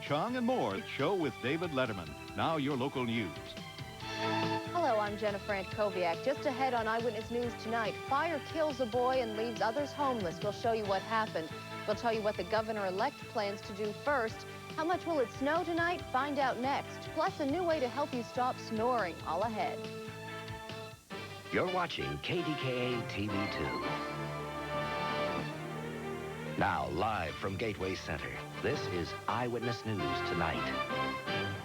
Chung, and more. Show with David Letterman. Now your local news. Hello, I'm Jennifer Antkowiak. Just ahead on Eyewitness News tonight, fire kills a boy and leaves others homeless. We'll show you what happened. We'll tell you what the governor-elect plans to do first. How much will it snow tonight? Find out next. Plus, a new way to help you stop snoring. All ahead. You're watching KDKA TV2. Now, live from Gateway Center, this is Eyewitness News Tonight.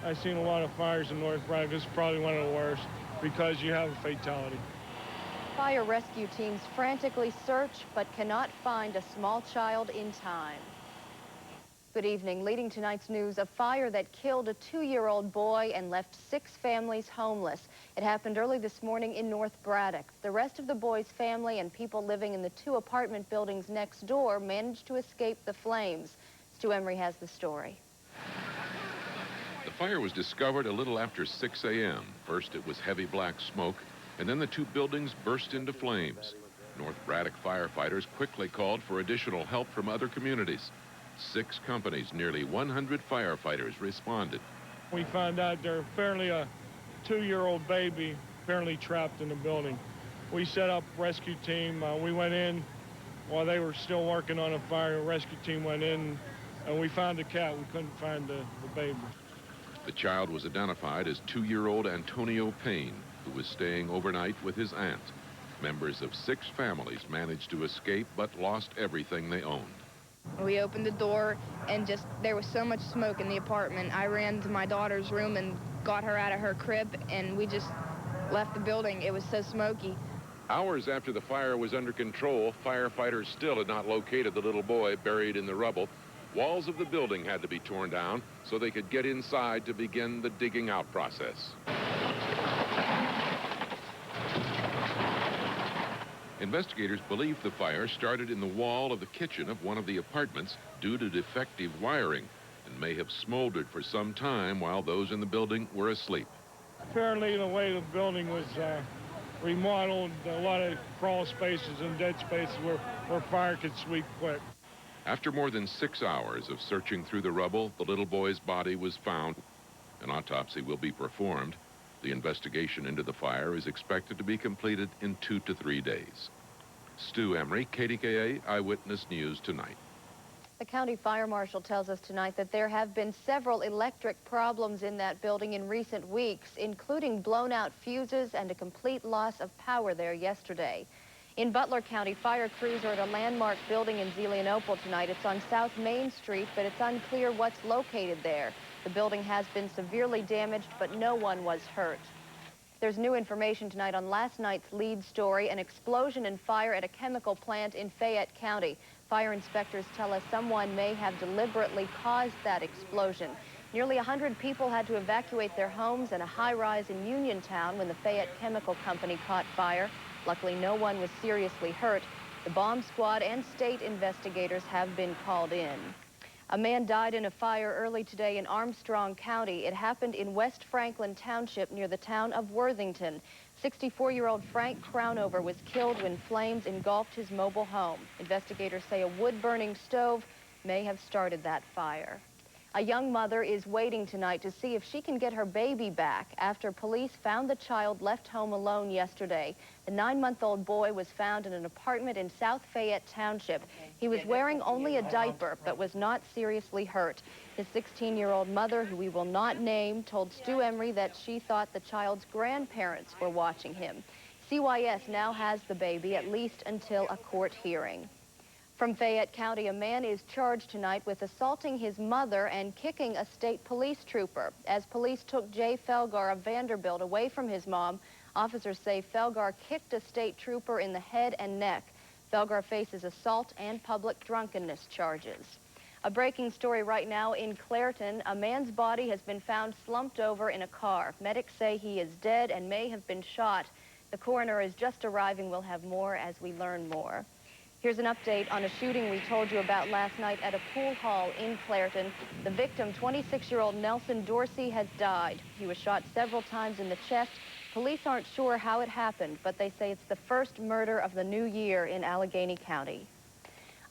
I've seen a lot of fires in North Braddock. This is probably one of the worst because you have a fatality. Fire rescue teams frantically search but cannot find a small child in time. Good evening. Leading tonight's news, a fire that killed a 2-year-old boy and left 6 families homeless. It happened early this morning in North Braddock. The rest of the boy's family and people living in the 2 apartment buildings next door managed to escape the flames. Stu Emery has the story. The fire was discovered a little after 6 a.m. First, it was heavy black smoke, and then the 2 buildings burst into flames. North Braddock firefighters quickly called for additional help from other communities. 6 companies, nearly 100 firefighters responded. We found out there apparently a 2-year-old baby apparently trapped in the building. We set up a rescue team. We went in while they were still working on a fire. A rescue team went in and we found the cat. We couldn't find the baby. The child was identified as 2-year-old Antonio Payne, who was staying overnight with his aunt. Members of 6 families managed to escape but lost everything they owned. We opened the door and there was so much smoke in the apartment. I ran to my daughter's room and got her out of her crib, and we just left the building. It was so smoky. Hours after the fire was under control, firefighters still had not located the little boy buried in the rubble. Walls of the building had to be torn down so they could get inside to begin the digging out process. Investigators believe the fire started in the wall of the kitchen of one of the apartments due to defective wiring and may have smoldered for some time while those in the building were asleep. Apparently, the way the building was remodeled, a lot of crawl spaces and dead spaces where fire could sweep quick. After more than 6 hours of searching through the rubble, the little boy's body was found. An autopsy will be performed. The investigation into the fire is expected to be completed in 2 to 3 days. Stu Emery, KDKA Eyewitness News Tonight. The county fire marshal tells us tonight that there have been several electric problems in that building in recent weeks, including blown-out fuses and a complete loss of power there yesterday. In Butler County, fire crews are at a landmark building in Zelienople tonight. It's on South Main Street, but it's unclear what's located there. The building has been severely damaged, but no one was hurt. There's new information tonight on last night's lead story, an explosion and fire at a chemical plant in Fayette County. Fire inspectors tell us someone may have deliberately caused that explosion. Nearly 100 people had to evacuate their homes in a high-rise in Uniontown when the Fayette Chemical Company caught fire. Luckily, no one was seriously hurt. The bomb squad and state investigators have been called in. A man died in a fire early today in Armstrong County. It happened in West Franklin Township near the town of Worthington. 64-year-old Frank Crownover was killed when flames engulfed his mobile home. Investigators say a wood-burning stove may have started that fire. A young mother is waiting tonight to see if she can get her baby back after police found the child left home alone yesterday. The 9-month-old boy was found in an apartment in South Fayette Township. He was wearing only a diaper but was not seriously hurt. His 16-year-old mother, who we will not name, told Stu Emery that she thought the child's grandparents were watching him. CYS now has the baby at least until a court hearing. From Fayette County, a man is charged tonight with assaulting his mother and kicking a state police trooper. As police took Jay Felgar of Vanderbilt away from his mom, officers say Felgar kicked a state trooper in the head and neck. Felgar faces assault and public drunkenness charges. A breaking story right now in Clairton. A man's body has been found slumped over in a car. Medics say he is dead and may have been shot. The coroner is just arriving. We'll have more as we learn more. Here's an update on a shooting we told you about last night at a pool hall in Clairton. The victim, 26-year-old Nelson Dorsey, has died. He was shot several times in the chest. Police aren't sure how it happened, but they say it's the first murder of the new year in Allegheny County.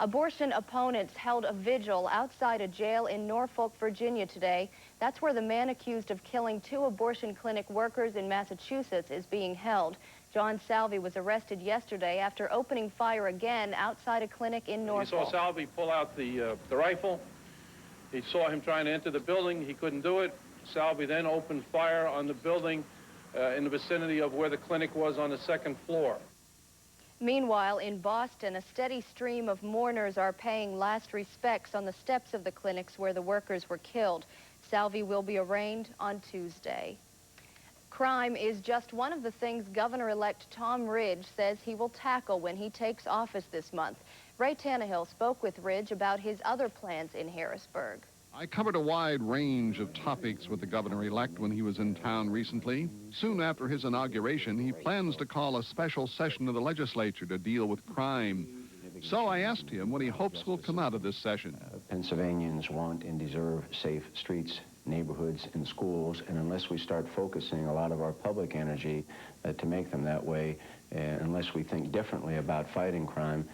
Abortion opponents held a vigil outside a jail in Norfolk, Virginia today. That's where the man accused of killing 2 abortion clinic workers in Massachusetts is being held. John Salvi was arrested yesterday after opening fire again outside a clinic in Norfolk. You saw Salvi pull out the rifle. He saw him trying to enter the building. He couldn't do it. Salvi then opened fire on the building in the vicinity of where the clinic was on the 2nd floor. Meanwhile, in Boston, a steady stream of mourners are paying last respects on the steps of the clinics where the workers were killed. Salvi will be arraigned on Tuesday. Crime is just one of the things Governor-elect Tom Ridge says he will tackle when he takes office this month. Ray Tannehill spoke with Ridge about his other plans in Harrisburg. I covered a wide range of topics with the governor-elect when he was in town recently. Soon after his inauguration, he plans to call a special session of the legislature to deal with crime. So I asked him what he hopes will come out of this session. Pennsylvanians want and deserve safe streets, neighborhoods, and schools, and unless we start focusing a lot of our public energy to make them that way, unless we think differently about fighting crime,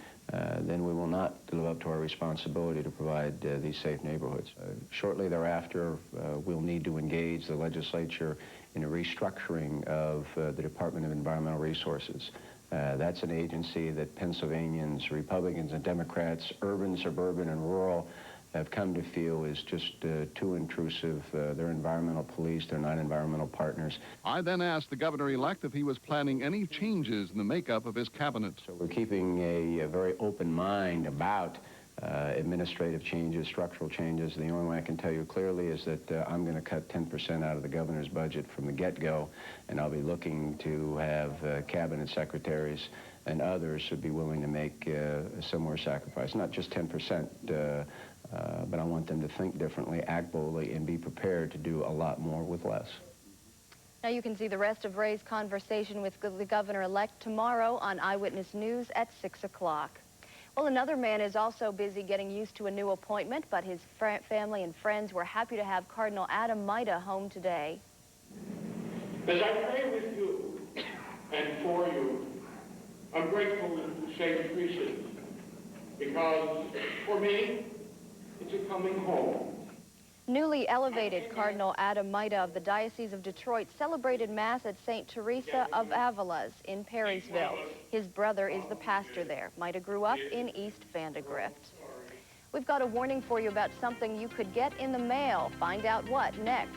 then we will not live up to our responsibility to provide these safe neighborhoods. Shortly thereafter, we'll need to engage the legislature in a restructuring of the Department of Environmental Resources. That's an agency that Pennsylvanians, Republicans and Democrats, urban, suburban, and rural, have come to feel is just too intrusive. They're environmental police. They're not environmental partners. I then asked the governor-elect if he was planning any changes in the makeup of his cabinet. So we're keeping a very open mind about administrative changes, structural changes. The only way I can tell you clearly is that I'm going to cut 10% out of the governor's budget from the get-go, and I'll be looking to have cabinet secretaries and others should be willing to make a similar sacrifice. Not just 10%, but I want them to think differently, act boldly, and be prepared to do a lot more with less. Now you can see the rest of Ray's conversation with the governor-elect tomorrow on Eyewitness News at 6 o'clock. Well, another man is also busy getting used to a new appointment, but his family and friends were happy to have Cardinal Adam Maida home today. As I pray with you and for you, I'm grateful to St. Teresa's because for me, it's a coming home. Newly elevated Cardinal Adam Maida of the Diocese of Detroit celebrated Mass at St. Teresa of Avila's in Perrysville. His brother is the pastor there. Maida grew up in East Vandegrift. We've got a warning for you about something you could get in the mail. Find out what next.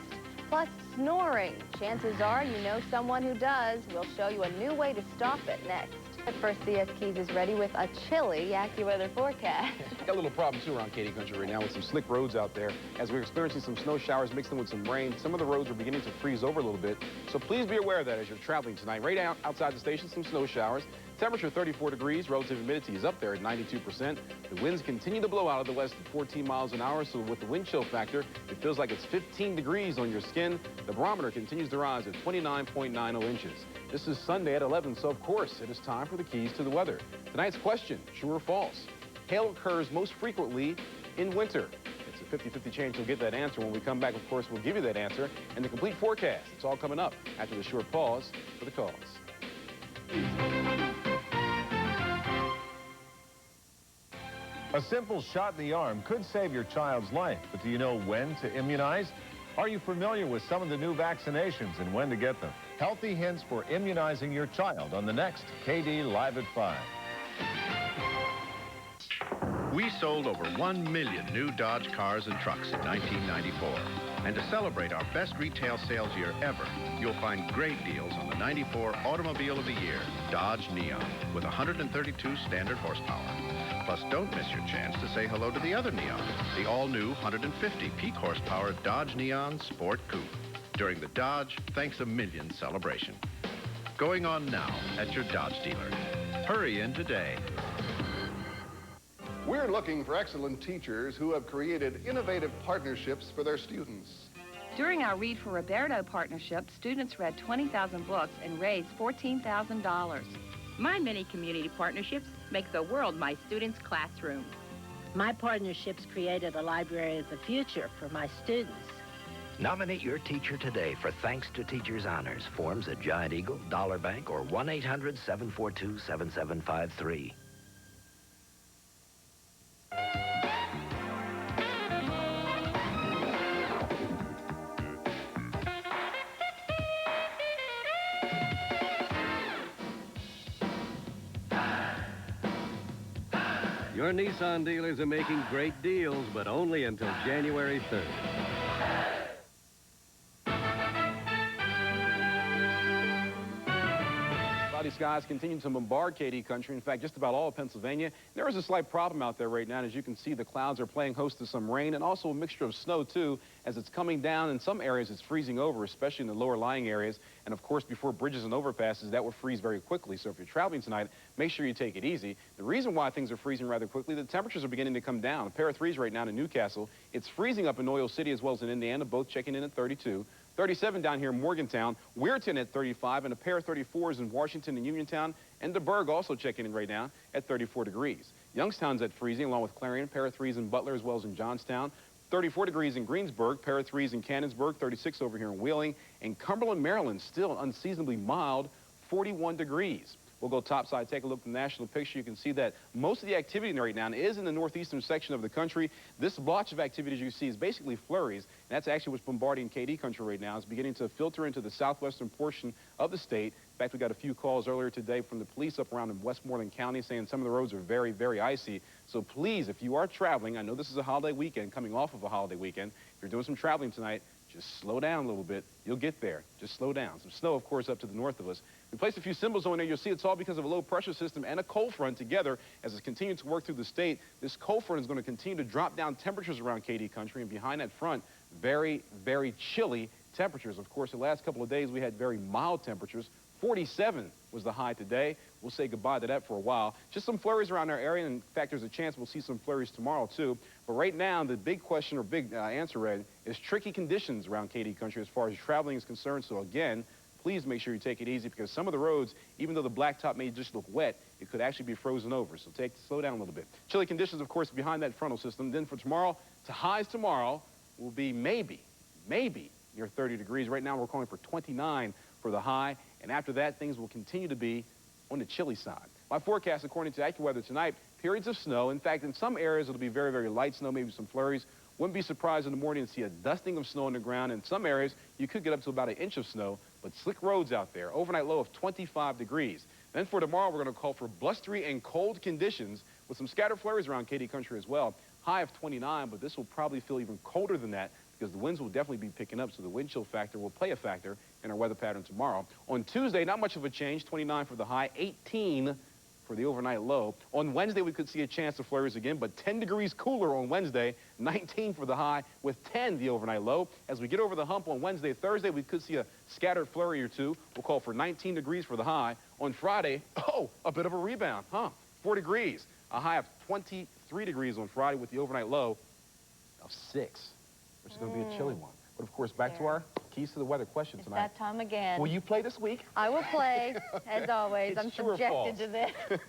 Plus, snoring. Chances are you know someone who does. We'll show you a new way to stop it next. At first, CS Keys is ready with a chilly AccuWeather forecast. Got a little problem, too, around Katy Country right now with some slick roads out there. As we're experiencing some snow showers mixed in with some rain, some of the roads are beginning to freeze over a little bit. So please be aware of that as you're traveling tonight. Right outside the station, some snow showers. Temperature 34 degrees, relative humidity is up there at 92%. The winds continue to blow out of the west at 14 miles an hour, so with the wind chill factor, it feels like it's 15 degrees on your skin. The barometer continues to rise at 29.90 inches. This is Sunday at 11, so of course, it is time for the keys to the weather. Tonight's question, true or false? Hail occurs most frequently in winter. It's a 50-50 chance you'll get that answer. When we come back, of course, we'll give you that answer and the complete forecast. It's all coming up after the short pause for the calls. A simple shot in the arm could save your child's life, but do you know when to immunize? Are you familiar with some of the new vaccinations and when to get them? Healthy hints for immunizing your child on the next KD Live at 5. We sold over 1 million new Dodge cars and trucks in 1994. And to celebrate our best retail sales year ever, you'll find great deals on the 94 Automobile of the Year, Dodge Neon, with 132 standard horsepower. Plus, don't miss your chance to say hello to the other Neon, the all-new 150 peak horsepower Dodge Neon Sport Coupe, during the Dodge Thanks a Million celebration. Going on now at your Dodge dealer. Hurry in today. We're looking for excellent teachers who have created innovative partnerships for their students. During our Read for Roberto partnership, students read 20,000 books and raised $14,000. My many community partnerships make the world my students' classroom. My partnerships created a library of the future for my students. Nominate your teacher today for Thanks to Teachers Honors. Forms at Giant Eagle, Dollar Bank, or 1-800-742-7753. Your Nissan dealers are making great deals, but only until January 3rd. Cloudy skies continue to bombard KD country. In fact, just about all of Pennsylvania. There is a slight problem out there right now. And as you can see, the clouds are playing host to some rain and also a mixture of snow, too, as it's coming down. In some areas, it's freezing over, especially in the lower lying areas. And, of course, before bridges and overpasses, that will freeze very quickly. So if you're traveling tonight, make sure you take it easy. The reason why things are freezing rather quickly, the temperatures are beginning to come down. A pair of threes right now in Newcastle. It's freezing up in Oil City as well as in Indiana, both checking in at 32. 37 down here in Morgantown, Weirton at 35, and a pair of 34s in Washington and Uniontown, and DeBurgh also checking in right now at 34 degrees. Youngstown's at freezing, along with Clarion, pair of threes in Butler as well as in Johnstown. 34 degrees in Greensburg, pair of threes in Cannonsburg, 36 over here in Wheeling, and Cumberland, Maryland, still unseasonably mild, 41 degrees. We'll go topside, take a look at the national picture. You can see that most of the activity right now is in the northeastern section of the country. This blotch of activity, as you see, is basically flurries. And that's actually what's bombarding KD country right now. It's beginning to filter into the southwestern portion of the state. In fact, we got a few calls earlier today from the police up around in Westmoreland County saying some of the roads are very, very icy. So please, if you are traveling, I know this is a holiday weekend, coming off of a holiday weekend. If you're doing some traveling tonight, just slow down a little bit. You'll get there. Just slow down. Some snow, of course, up to the north of us. We placed a few symbols on there. You'll see it's all because of a low pressure system and a cold front together as it's continuing to work through the state. This cold front is going to continue to drop down temperatures around KD country, and behind that front, very, very chilly temperatures. Of course, the last couple of days we had very mild temperatures. 47 was the high today. We'll say goodbye to that for a while. Just some flurries around our area, and in fact, there's a chance we'll see some flurries tomorrow, too. But right now, the big question or big answer, Ed, is tricky conditions around KD country as far as traveling is concerned. So again, please make sure you take it easy because some of the roads, even though the blacktop may just look wet, it could actually be frozen over. So slow down a little bit. Chilly conditions, of course, behind that frontal system. Then for tomorrow, to highs tomorrow will be maybe near 30 degrees. Right now, we're calling for 29 for the high. And after that, things will continue to be on the chilly side. My forecast, according to AccuWeather tonight, periods of snow. In fact, in some areas, it'll be very, very light snow, maybe some flurries. Wouldn't be surprised in the morning to see a dusting of snow on the ground. In some areas, you could get up to about an inch of snow, but slick roads out there. Overnight low of 25 degrees. Then for tomorrow, we're going to call for blustery and cold conditions with some scattered flurries around KD country as well. High of 29, but this will probably feel even colder than that because the winds will definitely be picking up, so the wind chill factor will play a factor in our weather pattern tomorrow. On Tuesday, not much of a change, 29 for the high, 18 for the overnight low. On Wednesday, we could see a chance of flurries again, but 10 degrees cooler on Wednesday, 19 for the high, with 10 the overnight low. As we get over the hump on Wednesday, Thursday, we could see a scattered flurry or two. We'll call for 19 degrees for the high. On Friday, a bit of a rebound, 4 degrees. A high of 23 degrees on Friday with the overnight low of 6, which is going to be a chilly one. But, of course, back to our keys to the weather question tonight. It's that time again. Will you play this week? I will play, as always. I'm subjected to this.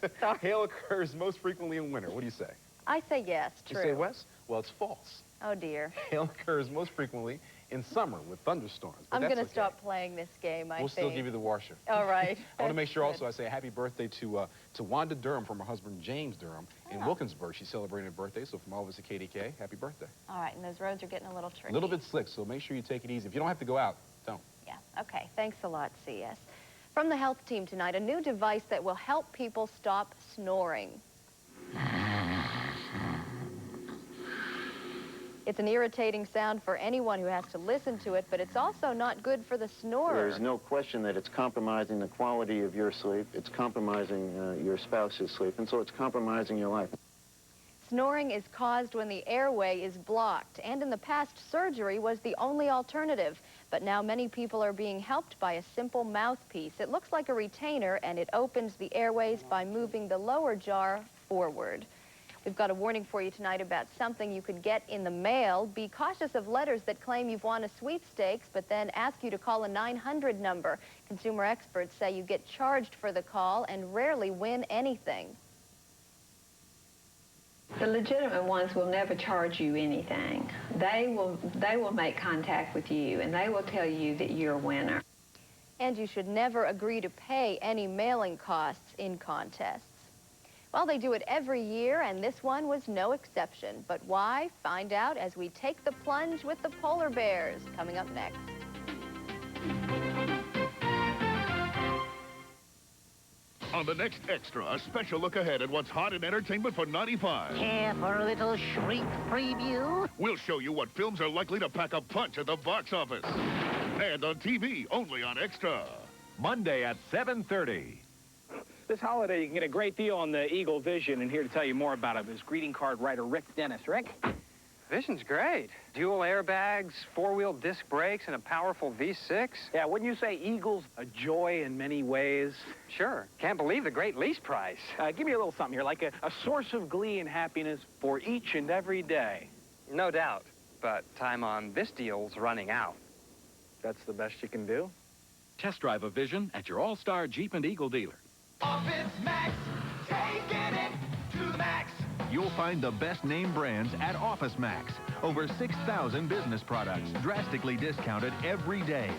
Hail occurs most frequently in winter. What do you say? I say yes, true. You say Wes? Well, it's false. Oh, dear. Hail occurs most frequently in summer with thunderstorms. I'm going to stop playing this game, I think. We'll still give you the washer. All right. I want to make sure also I say happy birthday to Wanda Durham from her husband James Durham in Wilkinsburg. She's celebrating her birthday, so from all of us at KDKA, happy birthday. All right, and those roads are getting a little tricky. A little bit slick, so make sure you take it easy. If you don't have to go out, don't. Yeah, okay. Thanks a lot, CS. From the health team tonight, a new device that will help people stop snoring. It's an irritating sound for anyone who has to listen to it, but it's also not good for the snorer. There's no question that it's compromising the quality of your sleep. It's compromising your spouse's sleep, and so it's compromising your life. Snoring is caused when the airway is blocked, and in the past, surgery was the only alternative. But now many people are being helped by a simple mouthpiece. It looks like a retainer, and it opens the airways by moving the lower jaw forward. We've got a warning for you tonight about something you could get in the mail. Be cautious of letters that claim you've won a sweepstakes, but then ask you to call a 900 number. Consumer experts say you get charged for the call and rarely win anything. The legitimate ones will never charge you anything. They will make contact with you, and they will tell you that you're a winner. And you should never agree to pay any mailing costs in contests. Well, they do it every year, and this one was no exception. But why? Find out as we take the plunge with the polar bears, coming up next. On the next Extra, a special look ahead at what's hot in entertainment for 95. Care for a little shriek preview? We'll show you what films are likely to pack a punch at the box office. And on TV, only on Extra. Monday at 7:30. This holiday, you can get a great deal on the Eagle Vision, and here to tell you more about it is greeting card writer Rick Dennis. Rick? Vision's great. Dual airbags, four-wheel disc brakes, and a powerful V6. Yeah, wouldn't you say Eagle's a joy in many ways? Sure. Can't believe the great lease price. Give me a little something here, like a source of glee and happiness for each and every day. No doubt, but time on this deal's running out. That's the best you can do? Test drive a Vision at your All-Star Jeep and Eagle dealer. Office Max, taking it to the max. You'll find the best name brands at Office Max. Over 6,000 business products, drastically discounted every day.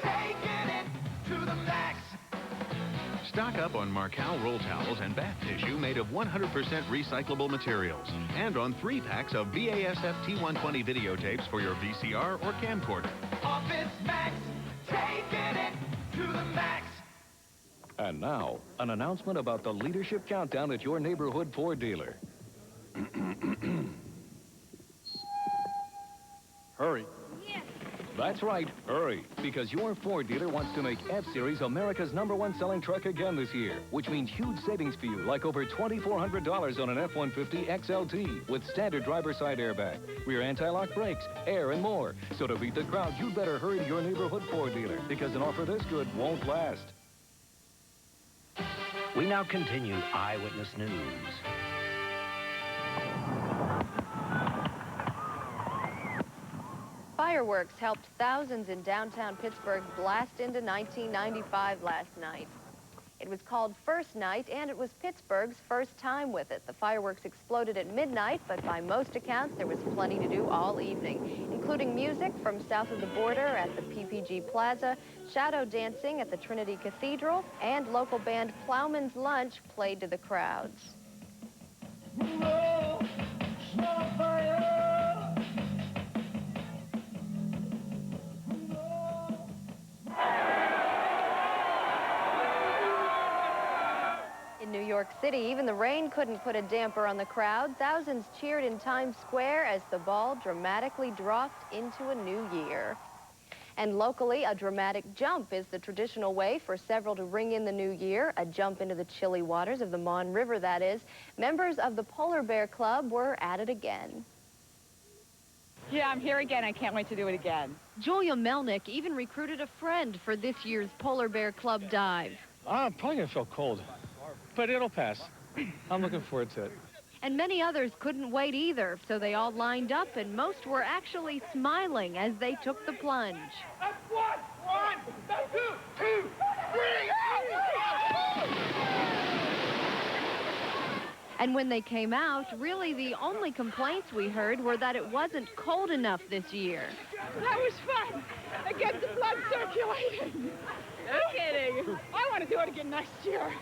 Taking it to the max. Stock up on Marcal roll towels and bath tissue made of 100% recyclable materials. And on 3 packs of BASF T120 videotapes for your VCR or camcorder. Office Max, taking it to the max. And now, an announcement about the Leadership Countdown at your neighborhood Ford dealer. Hurry. Yes. That's right, hurry, because your Ford dealer wants to make F-Series America's #1 selling truck again this year, which means huge savings for you, like over $2,400 on an F-150 XLT with standard driver side airbag, rear anti-lock brakes, air, and more. So to beat the crowd, you better hurry to your neighborhood Ford dealer, because an offer this good won't last. We now continue Eyewitness News. Fireworks helped thousands in downtown Pittsburgh blast into 1995 last night. It was called First Night, and it was Pittsburgh's first time with it. The fireworks exploded at midnight, but by most accounts, there was plenty to do all evening, including music from south of the border at the PPG Plaza, shadow dancing at the Trinity Cathedral, and local band Plowman's Lunch played to the crowds. In New York City, even the rain couldn't put a damper on the crowd. Thousands cheered in Times Square as the ball dramatically dropped into a new year. And locally, a dramatic jump is the traditional way for several to ring in the new year, a jump into the chilly waters of the Mon River, that is. Members of the Polar Bear Club were at it again. Yeah, I'm here again. I can't wait to do it again. Julia Melnick even recruited a friend for this year's Polar Bear Club dive. I'm probably going to feel cold, but it'll pass. I'm looking forward to it. And many others couldn't wait either, so they all lined up, and most were actually smiling as they took the plunge. That's one, that's two, 3. And when they came out, really the only complaints we heard were that it wasn't cold enough this year. That was fun. It gets the blood circulating. No kidding. I want to do it again next year.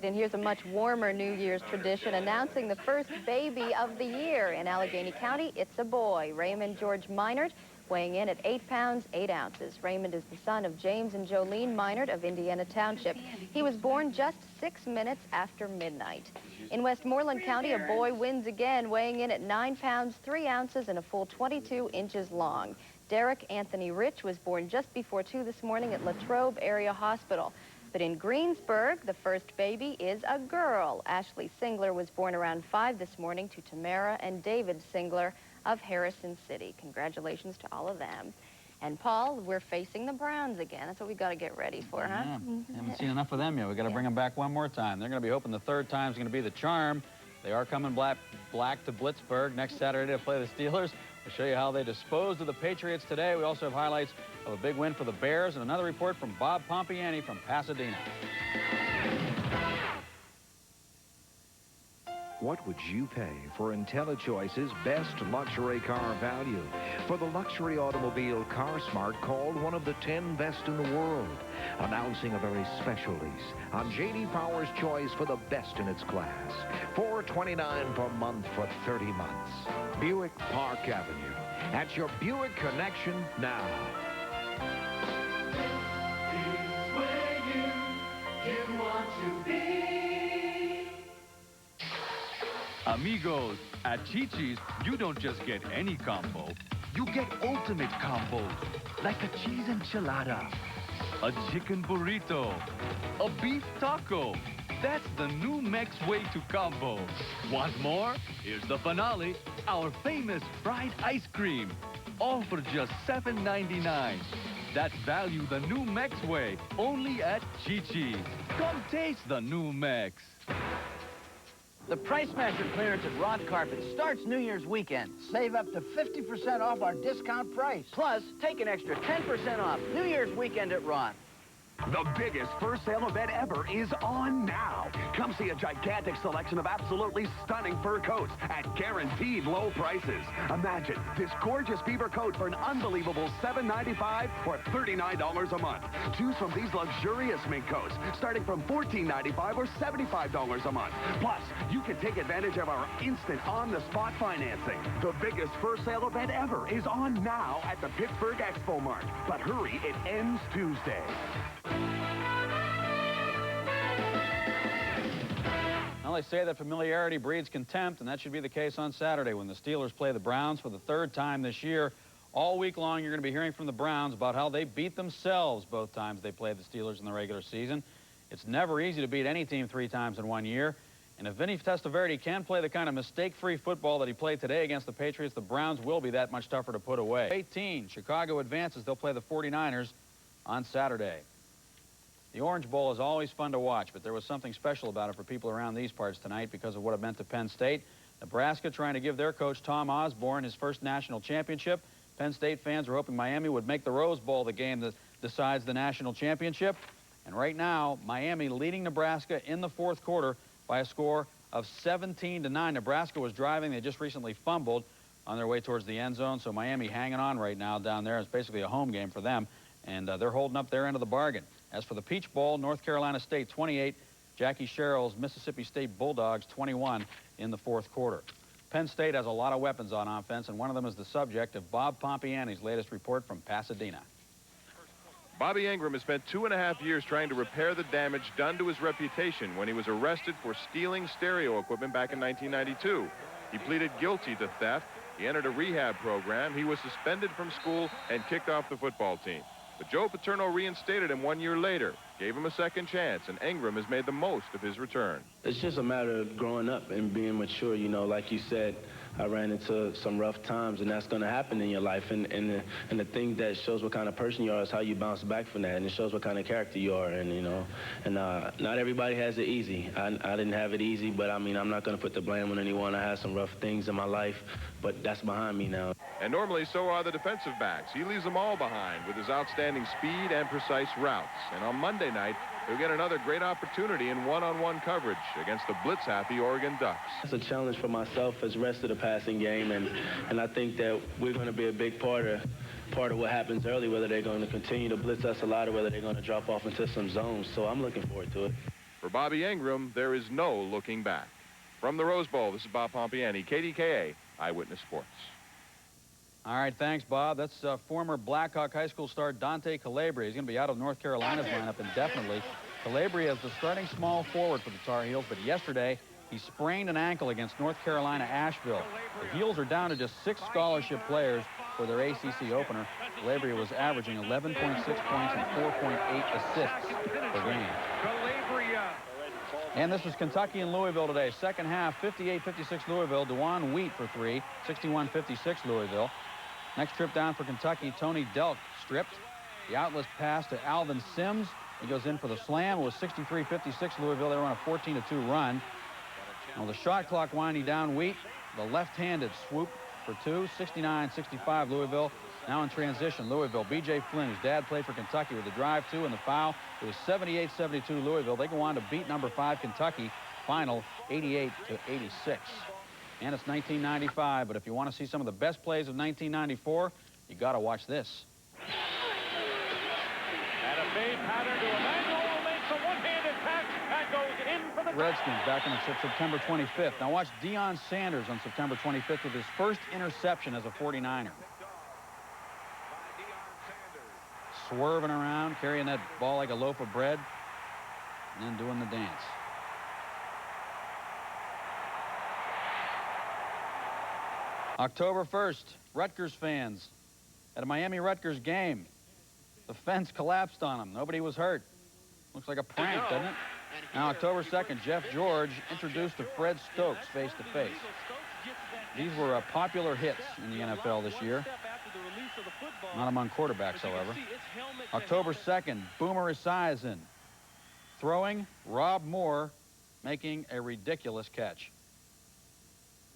And here's a much warmer New Year's tradition announcing the first baby of the year. In Allegheny County, it's a boy, Raymond George Minard, weighing in at 8 pounds, 8 ounces. Raymond is the son of James and Jolene Minard of Indiana Township. He was born just 6 minutes after midnight. In Westmoreland County, a boy wins again, weighing in at 9 pounds, 3 ounces and a full 22 inches long. Derek Anthony Rich was born just before 2 this morning at Latrobe Area Hospital. But in Greensburg, the first baby is a girl. Ashley Singler was born around 5 this morning to Tamara and David Singler of Harrison City. Congratulations to all of them. And Paul, we're facing the Browns again. That's what we got to get ready for, huh? Yeah. Haven't seen enough of them yet. We got to bring them back one more time. They're going to be hoping the third time's going to be the charm. They are coming black to Pittsburgh next Saturday to play the Steelers. We'll show you how they disposed of the Patriots today. We also have highlights of a big win for the Bears and another report from Bob Pompiani from Pasadena. What would you pay for IntelliChoice's best luxury car value? For the luxury automobile CarSmart called one of the 10 best in the world. Announcing a very special lease on J.D. Power's choice for the best in its class. $429 per month for 30 months. Buick Park Avenue. At your Buick Connection now. to be. Amigos, at Chi-Chi's, you don't just get any combo. You get ultimate combos, like a cheese enchilada, a chicken burrito, a beef taco. That's the new Mex way to combo. Want more? Here's the finale, our famous fried ice cream. All for just $7.99. That's value the new Mex way, only at Chi-Chi's. Come taste the new Mex. The Price Smasher clearance at Rod Carpet starts New Year's weekend. Save up to 50% off our discount price. Plus, take an extra 10% off New Year's weekend at Rod. The biggest first sale event ever is on now. Come see a gigantic selection of absolutely stunning fur coats at guaranteed low prices. Imagine this gorgeous beaver coat for an unbelievable $7.95 or $39 a month. Choose from these luxurious mink coats starting from $14.95 or $75 a month. Plus, you can take advantage of our instant on-the-spot financing. The biggest first sale event ever is on now at the Pittsburgh Expo Mart. But hurry, it ends Tuesday. Well, they say that familiarity breeds contempt, and that should be the case on Saturday when the Steelers play the Browns for the third time this year. All week long, you're going to be hearing from the Browns about how they beat themselves both times they played the Steelers in the regular season. It's never easy to beat any team 3 times in 1 year. And if Vinny Testaverde can play the kind of mistake-free football that he played today against the Patriots, the Browns will be that much tougher to put away. 18, Chicago advances. They'll play the 49ers on Saturday. The Orange Bowl is always fun to watch, but there was something special about it for people around these parts tonight because of what it meant to Penn State. Nebraska trying to give their coach Tom Osborne his first national championship. Penn State fans were hoping Miami would make the Rose Bowl the game that decides the national championship. And right now, Miami leading Nebraska in the fourth quarter by a score of 17-9. Nebraska was driving. They just recently fumbled on their way towards the end zone, so Miami hanging on right now down there. It's basically a home game for them, and they're holding up their end of the bargain. As for the Peach Bowl, North Carolina State 28, Jackie Sherrill's Mississippi State Bulldogs 21 in the fourth quarter. Penn State has a lot of weapons on offense, and one of them is the subject of Bob Pompiani's latest report from Pasadena. Bobby Ingram has spent 2.5 years trying to repair the damage done to his reputation when he was arrested for stealing stereo equipment back in 1992. He pleaded guilty to theft. He entered a rehab program. He was suspended from school and kicked off the football team. But Joe Paterno reinstated him 1 year later, gave him a second chance, and Ingram has made the most of his return. It's just a matter of growing up and being mature. You know, like you said, I ran into some rough times, and that's going to happen in your life. And the thing that shows what kind of person you are is how you bounce back from that, and it shows what kind of character you are. And, you know, not everybody has it easy. I didn't have it easy, but, I mean, I'm not going to put the blame on anyone. I had some rough things in my life, but that's behind me now. And normally so are the defensive backs. He leaves them all behind with his outstanding speed and precise routes. And on Monday night, he'll get another great opportunity in one-on-one coverage against the blitz-happy Oregon Ducks. It's a challenge for myself as the rest of the passing game, and I think that we're going to be a big part of what happens early, whether they're going to continue to blitz us a lot or whether they're going to drop off into some zones. So I'm looking forward to it. For Bobby Ingram, there is no looking back. From the Rose Bowl, this is Bob Pompiani, KDKA, Eyewitness Sports. All right, thanks, Bob. That's former Blackhawk High School star Dante Calabria. He's going to be out of North Carolina's lineup indefinitely. Calabria is the starting small forward for the Tar Heels, but yesterday he sprained an ankle against North Carolina Asheville. The Heels are down to just 6 scholarship players for their ACC opener. Calabria was averaging 11.6 points and 4.8 assists per game. And this is Kentucky and Louisville today. Second half, 58-56 Louisville. DeJuan Wheat for 3, 61-56 Louisville. Next trip down for Kentucky, Tony Delk stripped. The outlet pass to Alvin Sims. He goes in for the slam. It was 63-56 Louisville. They were on a 14-2 run. Now the shot clock winding down Wheat. The left-handed swoop for 2, 69-65 Louisville. Now in transition, Louisville, B.J. Flynn, whose dad played for Kentucky, with the drive 2 and the foul. It was 78-72 Louisville. They go on to beat number 5 Kentucky. Final 88-86. And it's 1995, but if you want to see some of the best plays of 1994, you got to watch this. And a fade pattern to Emmanuel makes a one-handed catch and goes in for the Redskins back on September 25th. Now watch Deion Sanders on September 25th with his first interception as a 49er. Swerving around, carrying that ball like a loaf of bread. and then doing the dance. October 1st, Rutgers fans at a Miami-Rutgers game. The fence collapsed on them. Nobody was hurt. Looks like a prank, doesn't it? Now, October 2nd, Jeff George introduced to Fred Stokes face-to-face. These were popular hits in the NFL this year. Not among quarterbacks, however. October 2nd, Boomer Esiason throwing, Rob Moore making a ridiculous catch.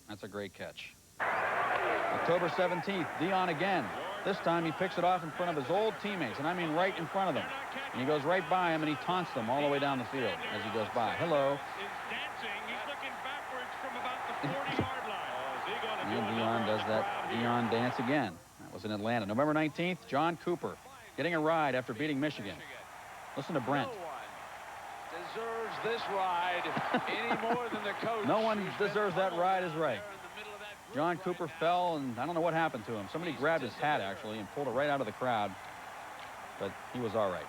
That's a great catch. October 17th, Dion again. This time he picks it off in front of his old teammates, and I mean right in front of them. And he goes right by him, and he taunts them all the way down the field as he goes by. Hello. And Dion does that Dion dance again. That was in Atlanta. November 19th, John Cooper getting a ride after beating Michigan. Listen to Brent. Deserves this ride any more than the coach. No one deserves that ride is right. John Cooper fell, and I don't know what happened to him. Somebody grabbed his hat, actually, and pulled it right out of the crowd. But he was all right.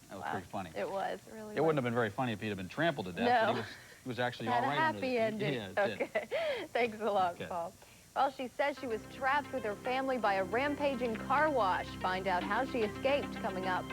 That was pretty funny. It was, really. It wouldn't have been very funny if he'd have been trampled to death. No. But he was actually all right. Had a happy ending. Yeah, it did. Okay. Thanks a lot, Paul. Well, she says she was trapped with her family by a rampaging car wash. Find out how she escaped coming up.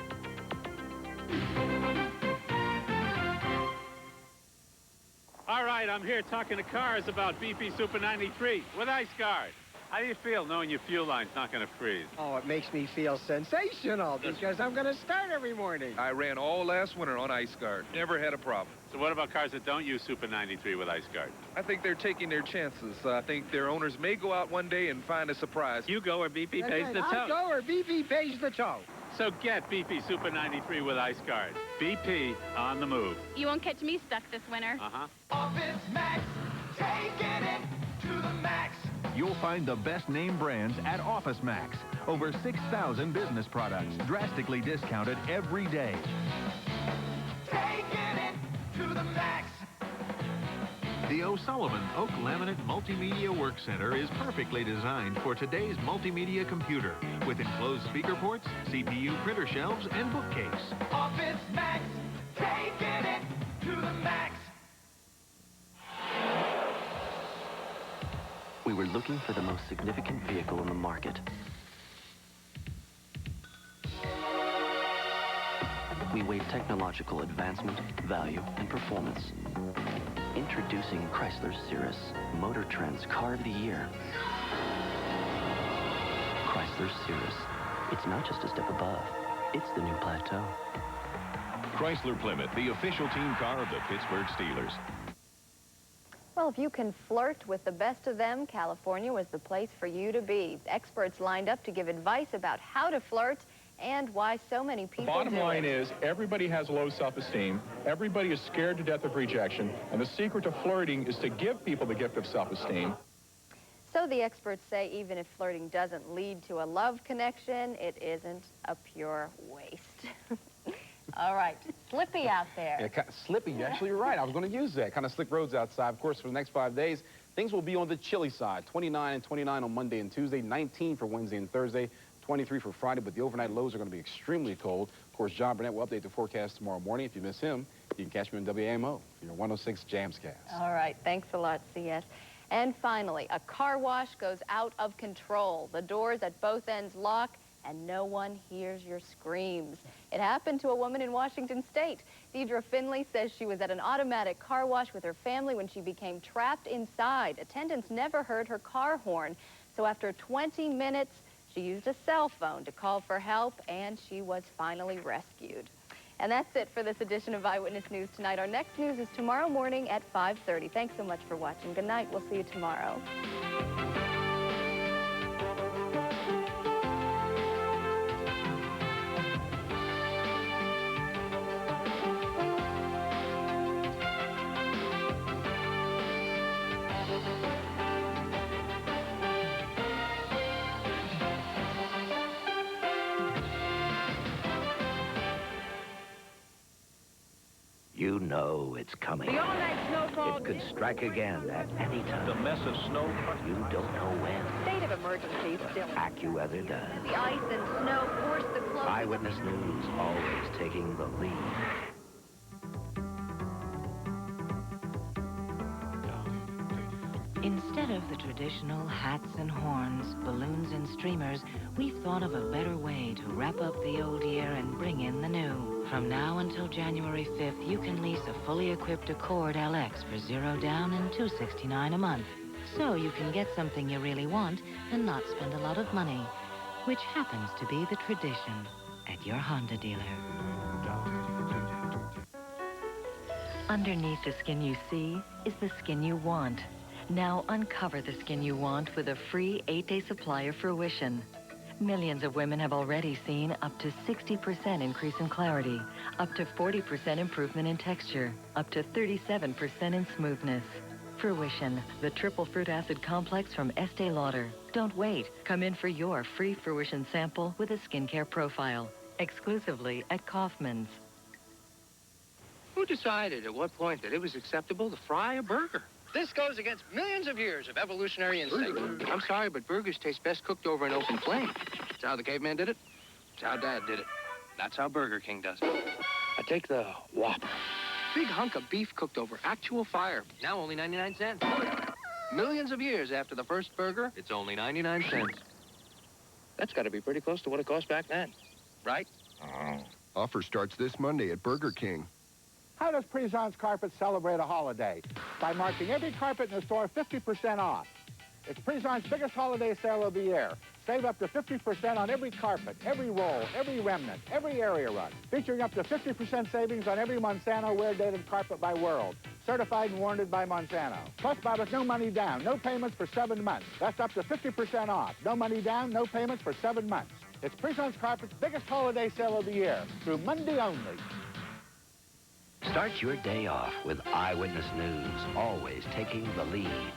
All right, I'm here talking to cars about BP Super 93 with Ice Guard. How do you feel knowing your fuel line's not going to freeze? Oh, it makes me feel sensational because I'm going to start every morning. I ran all last winter on Ice Guard. Never had a problem. So what about cars that don't use Super 93 with Ice Guard? I think they're taking their chances. I think their owners may go out one day and find a surprise. You go or BP pays the tow. I'll go or BP pays the tow. So get BP Super 93 with Ice Guard. BP on the move. You won't catch me stuck this winter. Uh-huh. Office Max, taking it to the max. You'll find the best name brands at Office Max. Over 6,000 business products, drastically discounted every day. Taking it to the max. The O'Sullivan Oak Laminate Multimedia Work Center is perfectly designed for today's multimedia computer with enclosed speaker ports, CPU printer shelves, and bookcase. Office Max, taking it to the max. We were looking for the most significant vehicle in the market. We weighed technological advancement, value, and performance. Introducing Chrysler Cirrus, Motor Trend's Car of the Year. Chrysler Cirrus. It's not just a step above, it's the new plateau. Chrysler Plymouth, the official team car of the Pittsburgh Steelers. Well, if you can flirt with the best of them, California was the place for you to be. Experts lined up to give advice about how to flirt and why so many people do it. Bottom line is, everybody has low self-esteem. Everybody is scared to death of rejection. And the secret to flirting is to give people the gift of self-esteem. So the experts say even if flirting doesn't lead to a love connection, it isn't a pure waste. All right, slippy out there. Yeah, kind of slippy. Actually, you're right. I was going to use that. Kind of slick roads outside. Of course, for the next 5 days, things will be on the chilly side. 29 and 29 on Monday and Tuesday, 19 for Wednesday and Thursday, 23 for Friday, but the overnight lows are going to be extremely cold. Of course, John Burnett will update the forecast tomorrow morning. If you miss him, you can catch me on WAMO for your 106 Jamscast. All right, thanks a lot, CS. And finally, a car wash goes out of control. The doors at both ends lock, and no one hears your screams. It happened to a woman in Washington State. Deidre Finley says she was at an automatic car wash with her family when she became trapped inside. Attendants never heard her car horn, so after 20 minutes, she used a cell phone to call for help, and she was finally rescued. And that's it for this edition of Eyewitness News Tonight. Our next news is tomorrow morning at 5:30. Thanks so much for watching. Good night. We'll see you tomorrow. You know it's coming. The all-night snowfall. It could strike again at any time. The mess of snow. You don't know when. State of emergency still. AccuWeather does. The ice and snow force the closing. Eyewitness News always taking the lead. traditional hats and horns, balloons and streamers, we've thought of a better way to wrap up the old year and bring in the new. From now until January 5th, you can lease a fully equipped Accord LX for $0 down and $269 a month. So you can get something you really want and not spend a lot of money, which happens to be the tradition at your Honda dealer. Underneath the skin you see is the skin you want. Now uncover the skin you want with a free 8-day supply of Fruition. Millions of women have already seen up to 60% increase in clarity, up to 40% improvement in texture, up to 37% in smoothness. Fruition, the triple fruit acid complex from Estee Lauder. Don't wait. Come in for your free Fruition sample with a skincare profile, exclusively at Kaufman's. Who decided at what point that it was acceptable to fry a burger? This goes against millions of years of evolutionary instinct. I'm sorry, but burgers taste best cooked over an open flame. That's how the caveman did it. That's how Dad did it. That's how Burger King does it. I take the Whopper. Big hunk of beef cooked over actual fire. Now only 99 cents. Millions of years after the first burger, it's only 99 cents. That's got to be pretty close to what it cost back then, right? Offer starts this Monday at Burger King. How does Présence Carpet celebrate a holiday? By marking every carpet in the store 50% off. It's Présence's biggest holiday sale of the year. Save up to 50% on every carpet, every roll, every remnant, every area run. Featuring up to 50% savings on every Monsanto wear-dated carpet by World. Certified and warranted by Monsanto. Plus, buy with no money down, no payments for 7 months. That's up to 50% off. No money down, no payments for 7 months. It's Présence Carpet's biggest holiday sale of the year. Through Monday only. Start your day off with Eyewitness News, always taking the lead.